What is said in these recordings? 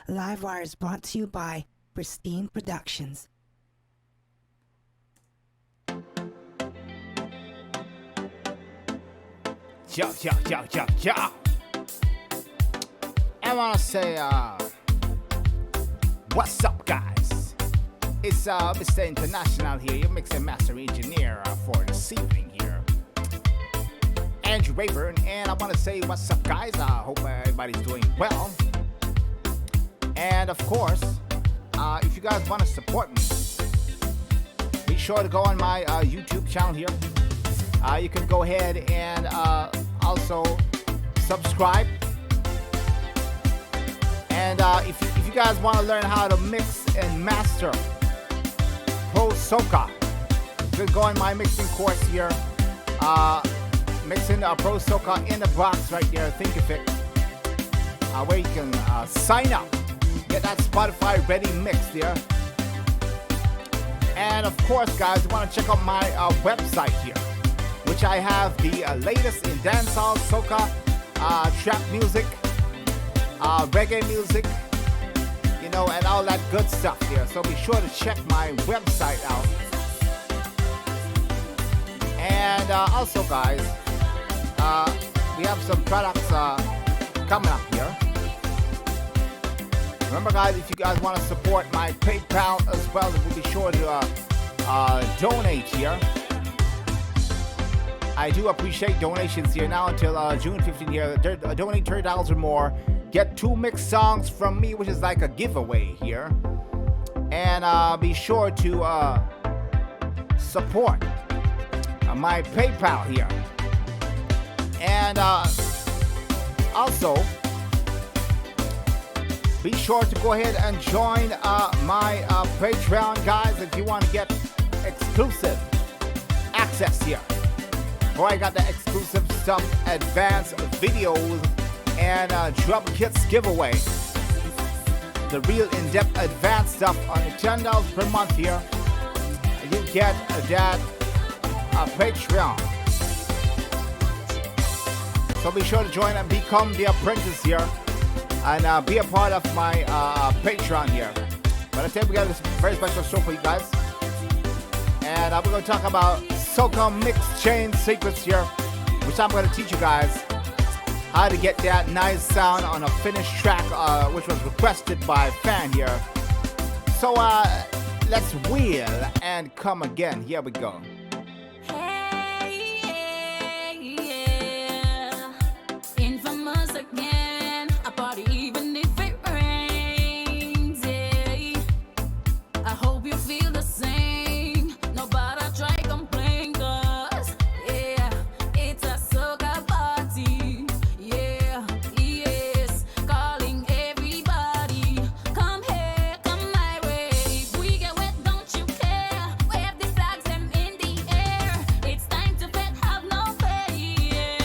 Livewire is brought to you by Pristine Productions. Yo, yo, yo, yo, yo. I want to say, what's up, guys? It's Mr. International here, your mix and master engineer for this evening here, Andrew Rayburn, and I want to say, what's up, guys? I hope everybody's doing well. And of course, if you guys want to support me, be sure to go on my YouTube channel here. You can go ahead and also subscribe. And if you guys want to learn how to mix and master Pro Soca, you can go on my mixing course here. Mixing Pro Soca in the box right there, think of it. Where you can sign up, get that Spotify ready mix there. And of course, guys, you want to check out my website here, which I have the latest in dancehall, soca, trap music, reggae music, you know, and all that good stuff here. So be sure to check my website out. And also, guys, we have some products coming up here. Remember, guys, if you guys want to support my PayPal as well, we'll be sure to donate here. I do appreciate donations here now until June 15th here. Donate $30 or more. Get 2 mixed songs from me, which is like a giveaway here. And be sure to support my PayPal here. And also, be sure to go ahead and join my Patreon, guys, if you want to get exclusive access here. Boy, I got the exclusive stuff, advanced videos, and drum kits giveaway. The real in-depth advanced stuff on $10 per month here. You get that Patreon. So be sure to join and become the apprentice here, and be a part of my Patreon here. But I think we got this very special show for you guys. And we're going to talk about soca mix chain secrets here, which I'm going to teach you guys how to get that nice sound on a finished track, which was requested by a fan here. So let's wheel and come again. Here we go. Hey, yeah. Infamous again. A party even if it rains. Yeah. I hope you feel the same. Nobody try complain, 'cause yeah, it's a soca party. Yeah, yes, calling everybody. Come here, come my way. If we get wet, don't you care? Wave the flags them in the air. It's time to bet, have no fear.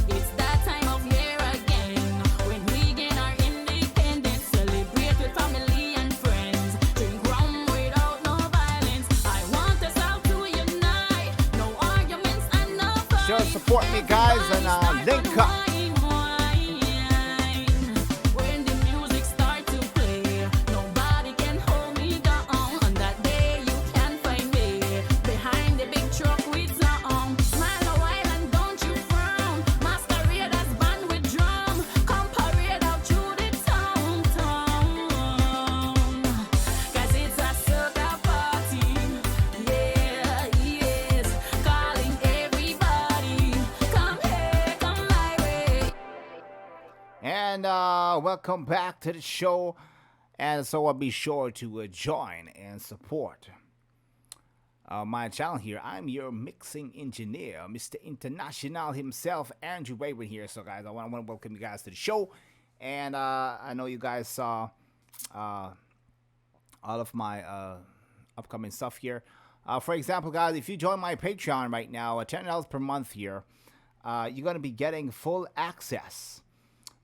It's that time of year again, when we gain our independence. Celebrate with family and friends. Drink rum without no violence. I want us all to unite. No arguments and no fights. Sure, support me, guys, and link up. When the music start to play, nobody can hold me down. On that day, you can find me behind the big truck with song. Smile a while and don't you frown. Masquerade as band with drum. Come parade out through the town. 'Cause it's a soca party. Yeah, yes. Calling everybody. Come here, come my way. And welcome back to the show. And so be sure to join and support my channel here. I'm your mixing engineer, Mr. International himself, Andrew Rayburn here. So, guys, I want to welcome you guys to the show. And I know you guys saw all of my upcoming stuff here. For example, guys, if you join my Patreon right now, $10 per month here, you're going to be getting full access.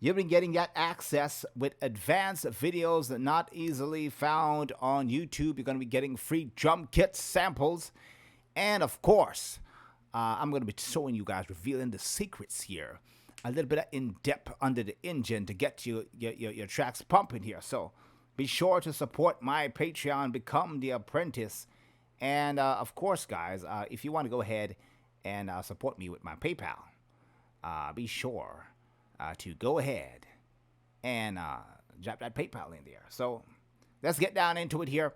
You've been getting that access with advanced videos that not easily found on YouTube. You're going to be getting free drum kit samples. And, of course, I'm going to be showing you guys, revealing the secrets here a little bit of in depth under the engine to get your tracks pumping here. So be sure to support my Patreon, become the apprentice, and of course, guys, if you want to go ahead and support me with my PayPal, be sure to go ahead and drop that PayPal in there. So let's get down into it here.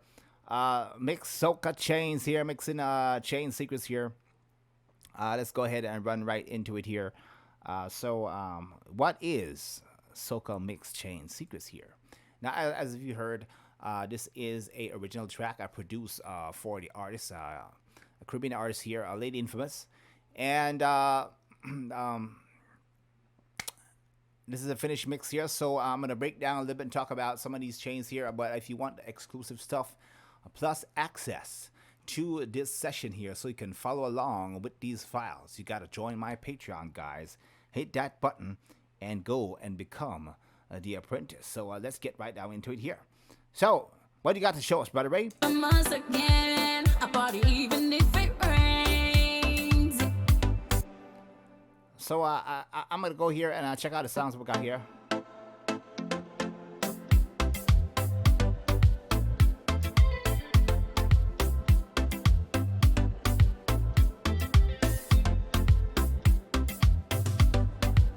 Mix soca chains here, mixing chain secrets here. Let's go ahead and run right into it here. What is soca mix chain secrets here? Now, as you heard, this is a original track I produced for the artist, a Caribbean artist here, Lady Infamous, and this is a finished mix here. So I'm gonna break down a little bit and talk about some of these chains here. But if you want exclusive stuff, plus access to this session here, so you can follow along with these files, you gotta join my Patreon, guys. Hit that button and go and become the apprentice. So let's get right down into it here. So what do you got to show us, Brother Ray? Once again, a party even if it rains. So I'm gonna go here and check out the sounds we got here.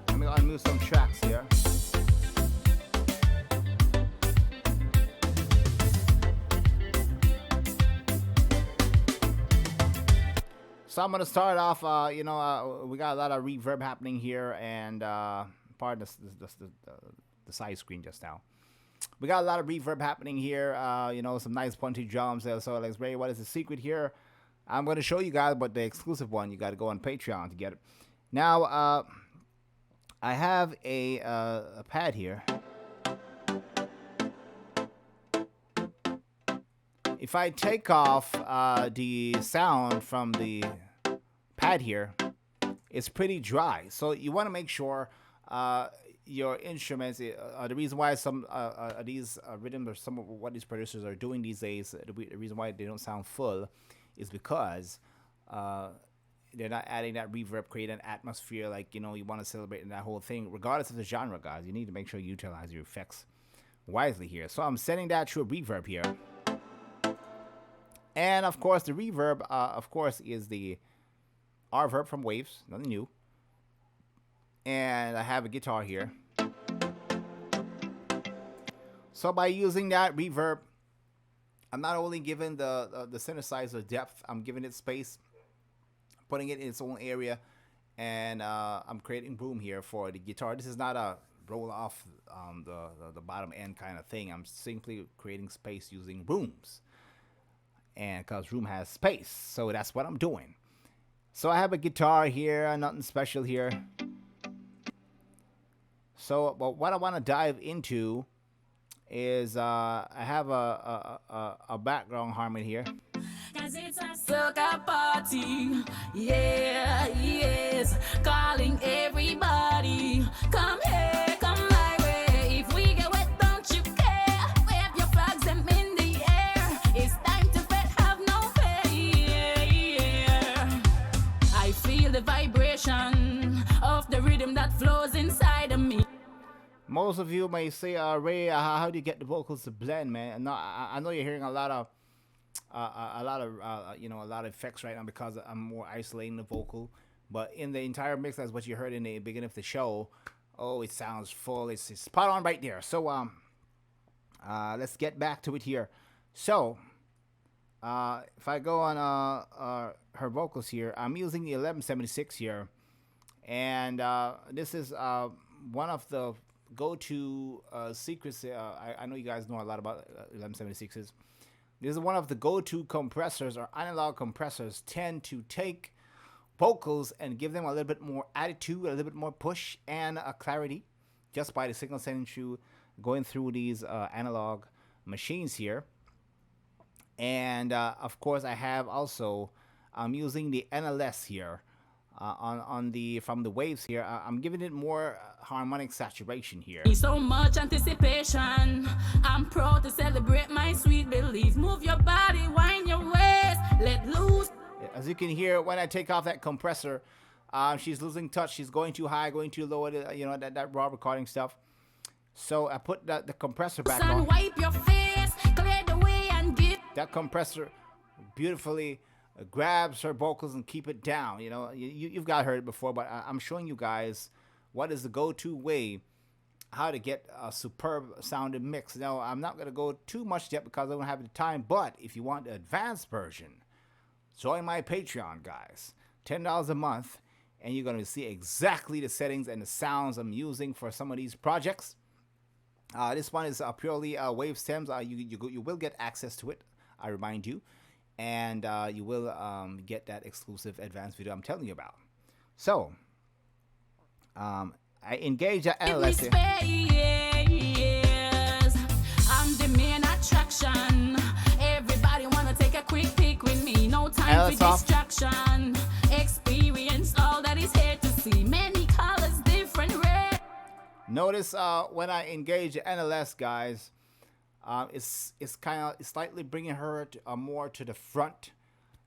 Let me unmute some tracks here. So I'm gonna start off. We got a lot of reverb happening here, and pardon the side screen just now. We got a lot of reverb happening here. Some nice punchy drums there. So, like, Ray, what is the secret here? I'm gonna show you guys, but the exclusive one, you got to go on Patreon to get it. Now, I have a pad here. If I take off the sound from the pad here, it's pretty dry. So you want to make sure your instruments, the reason why some these rhythms or some of what these producers are doing these days, the reason why they don't sound full is because they're not adding that reverb, create an atmosphere like, you want to celebrate in that whole thing. Regardless of the genre, guys, you need to make sure you utilize your effects wisely here. So I'm setting that to a reverb here. And of course, the reverb, is the R-verb from Waves, nothing new. And I have a guitar here. So by using that reverb, I'm not only giving the synthesizer depth, I'm giving it space, putting it in its own area, and I'm creating room here for the guitar. This is not a roll off the bottom end kind of thing. I'm simply creating space using rooms. And because room has space, so that's what I'm doing. So I have a guitar here, nothing special here. So, but what I want to dive into is I have a background harmony here. 'Cause it's a soca party, yeah, yes. Calling everybody, come here, come my way. If we get wet, don't you care? Wave your flags them in the air. It's time to bet, have no fear. I feel the vibration of the rhythm that flows inside of me. Most of you may say, Ray, how do you get the vocals to blend, man? No, I know you're hearing a lot of effects right now because I'm more isolating the vocal. But in the entire mix, that's what you heard in the beginning of the show. Oh, it sounds full. It's spot on right there. So let's get back to it here. So if I go on her vocals here, I'm using the 1176 here, and this is one of the go-to secrets. I know you guys know a lot about 1176s. This is one of the go-to compressors, or analog compressors tend to take vocals and give them a little bit more attitude, a little bit more push, and a clarity just by the signal sending through, going through these analog machines here. And of course, I have also, I'm using the NLS here from the waves here. I'm giving it more harmonic saturation here. So much anticipation. I'm proud to celebrate my sweet belief. Move your body, wind your waist, let loose. As you can hear, when I take off that compressor, She's losing touch. She's going too high, going too low. That raw recording stuff. So I put the compressor back Sun, on. wipe your face, clear the way and give. That compressor beautifully grabs her vocals and keep it down. You've got heard it before, but I'm showing you guys what is the go-to way how to get a superb sounding mix. Now, I'm not going to go too much yet because I don't have the time, but if you want the advanced version, join my Patreon, guys. $10 a month, and you're going to see exactly the settings and the sounds I'm using for some of these projects. This one is purely wave stems. You will get access to it, I remind you, and you will get that exclusive advanced video I'm telling you about. So, I engage the analyst here. I'm the main attraction. Everybody wanna take a quick pic with me. No time for distraction. Experience all that is here to see. Many colors, different red. Notice when I engage the NLS, guys, it's kind of slightly bringing her more to the front,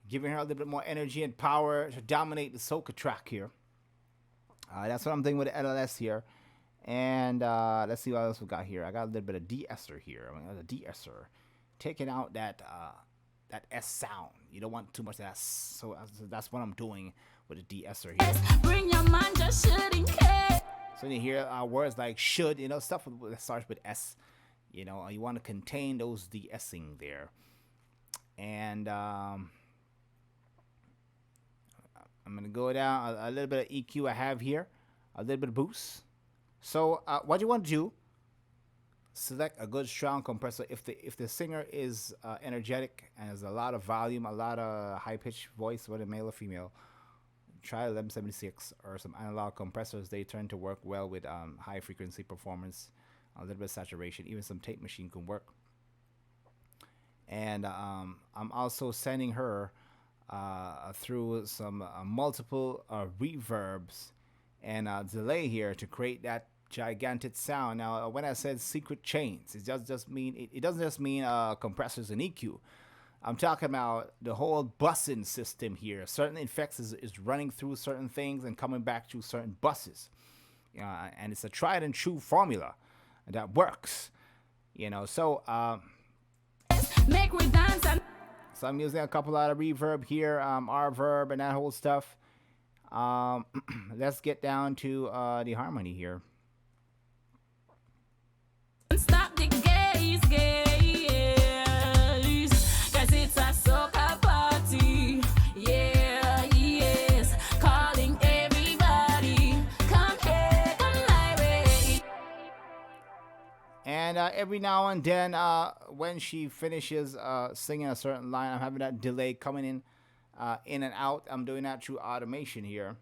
giving her a little bit more energy and power to dominate the soca track here. That's what I'm doing with the NLS here. And let's see what else we got here. I got a little bit of de-esser here. The de-esser, taking out that S sound. You don't want too much of that. So that's what I'm doing with the de-esser here. Bring your mind, just shouldn't care. So you hear words like should, stuff that starts with S. You want to contain those de-essing there. And I'm going to go down a little bit of EQ I have here. A little bit of boost. So what you want to do, select a good strong compressor. If the singer is energetic and has a lot of volume, a lot of high-pitched voice, whether male or female, try 1176 or some analog compressors. They tend to work well with high-frequency performance, a little bit of saturation. Even some tape machine can work. And I'm also sending her through some multiple reverbs and delay here to create that gigantic sound. Now, when I said secret chains, it doesn't just mean compressors and EQ. I'm talking about the whole busing system here. Certain effects is running through certain things and coming back through certain buses. And it's a tried and true formula that works. So Make we dance and so I'm using a couple of reverb here, R-verb and that whole stuff. Let's get down to the harmony here. stop the gaze, cause it's a soca party. Yeah, yes, calling everybody. Come here, come my way. And every now and then, when she finishes singing a certain line, I'm having that delay coming in and out. I'm doing that through automation here.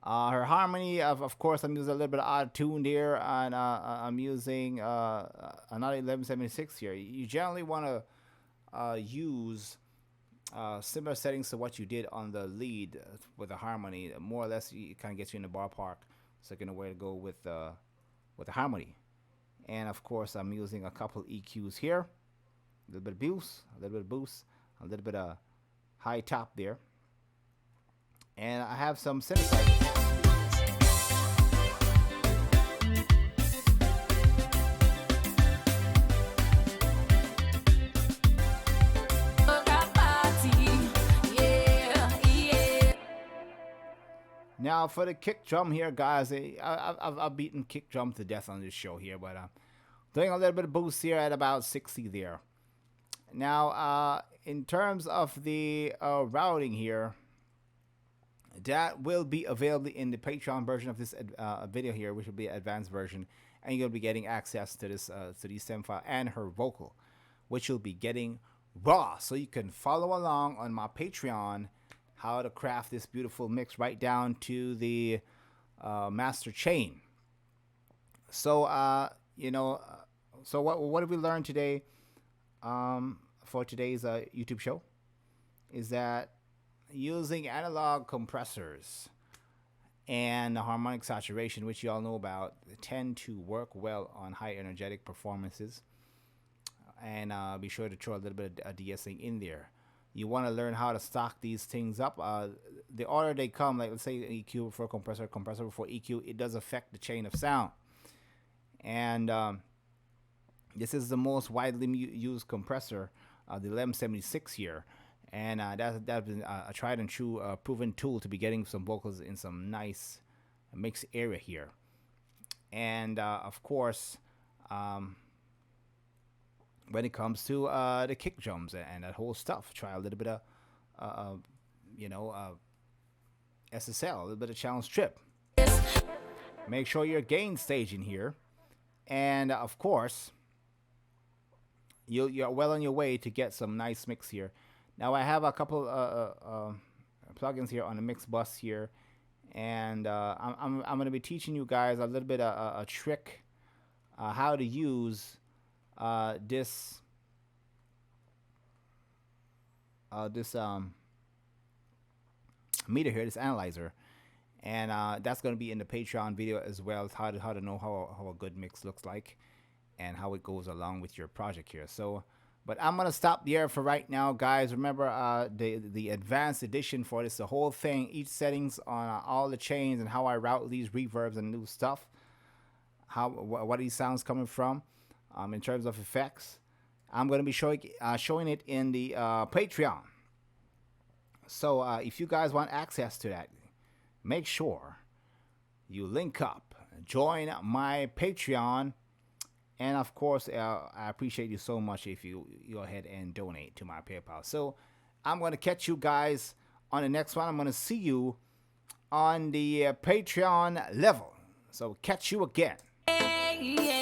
Her harmony, of course, I'm using a little bit of auto-tune there, and I'm using another 1176 here. You generally want to use similar settings to what you did on the lead with the harmony. More or less, it kind of gets you in the ballpark. So you know where to go with the harmony. And of course, I'm using a couple EQs here. A little bit of boost, a little bit of boost, a little bit of high top there. And I have some synthesizers. Now for the kick drum here, guys, I've beaten kick drum to death on this show here, but I'm doing a little bit of boost here at about 60 there. Now, in terms of the routing here, that will be available in the Patreon version of this video here, which will be an advanced version, and you'll be getting access to this to the stem file and her vocal, which you'll be getting raw, so you can follow along on my Patreon how to craft this beautiful mix right down to the master chain. So so what did we learn today for today's YouTube show is that using analog compressors and harmonic saturation, which you all know about, tend to work well on high energetic performances. And be sure to throw a little bit of de-essing in there. you want to learn how to stock these things up. The order they come, like let's say EQ before compressor, compressor before EQ, it does affect the chain of sound. And this is the most widely used compressor, the 1176 here. And that's been a tried and true proven tool to be getting some vocals in some nice mixed area here. And of course, when it comes to the kick drums and that whole stuff, try a little bit of, you know, SSL, a little bit of challenge trip. Make sure your gain staging here. And of course, you're well on your way to get some nice mix here. Now I have a couple plugins here on the mix bus here, and I'm going to be teaching you guys a little bit a trick how to use this meter here, this analyzer, and that's going to be in the Patreon video as well. It's how to know how a good mix looks like and how it goes along with your project here. So, but I'm gonna stop there for right now, guys. Remember the advanced edition for this, the whole thing, each settings on all the chains and how I route these reverbs and new stuff, what these sounds coming from, in terms of effects. I'm gonna be showing it in the Patreon. So if you guys want access to that, make sure you link up, join my Patreon, and of course, I appreciate you so much if you go ahead and donate to my PayPal. So I'm going to catch you guys on the next one. I'm going to see you on the Patreon level. So catch you again. Yeah.